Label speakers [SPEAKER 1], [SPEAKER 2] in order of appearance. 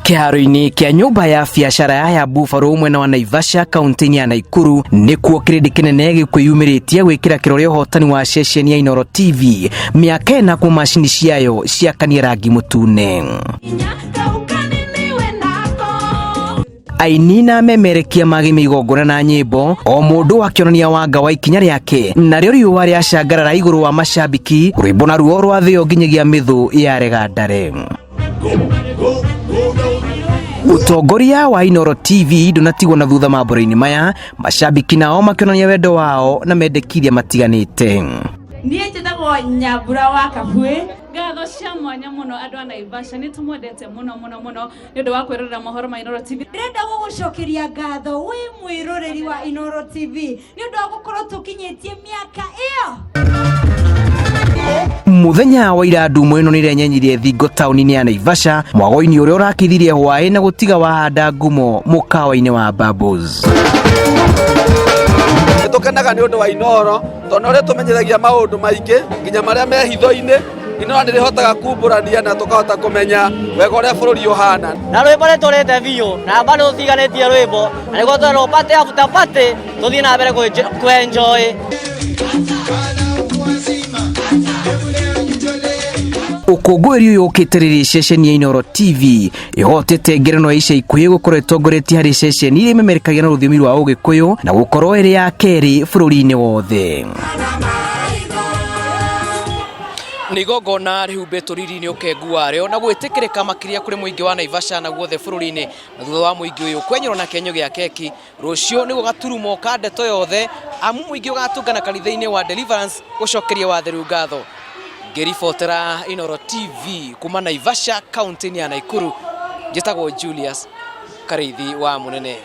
[SPEAKER 1] Kĩharo-inĩ kĩa nyũmba ya biacara ya Buffalo mwena wa Naivasha kaunti ya Nakuru nĩkuo kĩrĩndĩ kĩnene gĩkwĩyumĩrĩtie gwĩkĩra kĩrore ũhotani wa ceceni ya Inooro TV mĩaka 4 kuma macini ciayo ciakanie rangi mũtune. Aini na memerekia magime igongona na nyĩmbo o mũndũ akĩonania wanga wa ikinya rĩake narĩo riũa rĩacangarara igũrũ wa macambiki rwĩmbo na ruo rwa thĩo nginyagia mĩthũ yarega ndare. Utongoria wa Inooro TV ndũnatigwo na thutha mambũra-inĩ maya, macambiki nao makĩonania wendo wao na mendekithia matiganĩte.
[SPEAKER 2] Niĩ njĩtagwo Nyambura wa Kabũĩ. Ngatho cia mwanya mũno andũ a Naivasha nĩ tũmwendete mũno nĩ ũndũ wa kwĩrorera mohoro ma Inooro TV.
[SPEAKER 3] Ndĩrenda gũgũcokeria ngatho wĩ mwĩroreri wa Inooro TV nĩ ũndũ wa gũkorwo tũkinyĩtie mĩaka ĩyo.
[SPEAKER 1] Muthenya wa ira ndumo ĩno nĩ ĩrenyenyirie thingo taũni-inĩ ya Naivasha mwago-inĩ ũrĩa ũrakithirie hwaĩ na gũtiga wahanda ngumo mũkawa-inĩ wa Bubbles.
[SPEAKER 4] Tũkenaga nĩ ũndũ wa Inooro tondũ ũrĩa tũmenyithagia maũndũ maingĩ nginya marĩa me hitho-inĩ. Inooro nĩ rĩhotaga kumbũrania na tũkahota kũmenya wega ũrĩa bũrũri ũhana.
[SPEAKER 5] Na rwĩmbo nĩ tũrĩte biũ na bado tũtiganĩtie rwĩmbo na nĩguo tũrwo pate after party tũthiĩ na mbere kũ-enjoy.
[SPEAKER 1] Ũkũngũĩri ũyũ ũkĩte rĩrĩ ceceni ya Inooro TV ĩhotete ngerenwa ica ikuhĩ gũkorwo ĩtongoretie harĩ ceceni iria imemerekagia na rũthiomi rwa Ũgĩkũyũ na gũkorwo ĩrĩ ya kerĩ bũrũri-inĩ wothe.
[SPEAKER 6] Nĩ igongona rĩhumbĩtwo riri-inĩ ũkengu warĩo na gwĩtĩkĩrĩka makĩria kũrĩ mũingĩ wa Naivasha na guothe bũrũri-inĩ. Na thutha wa mũingĩ ũyũ kwenyerwo na kenyo gĩa keki, rũciũ nĩ gũgaturumo ka ndeto yothe amu mũingĩ ũgatũngana kanitha-inĩ wa Deliverance gũcokeria watheru ngatho. Ngĩribotera Inooro TV kuma Naivasha kaunti ya Nakuru, njĩtagwo Julius Kareithi wa Mũnene.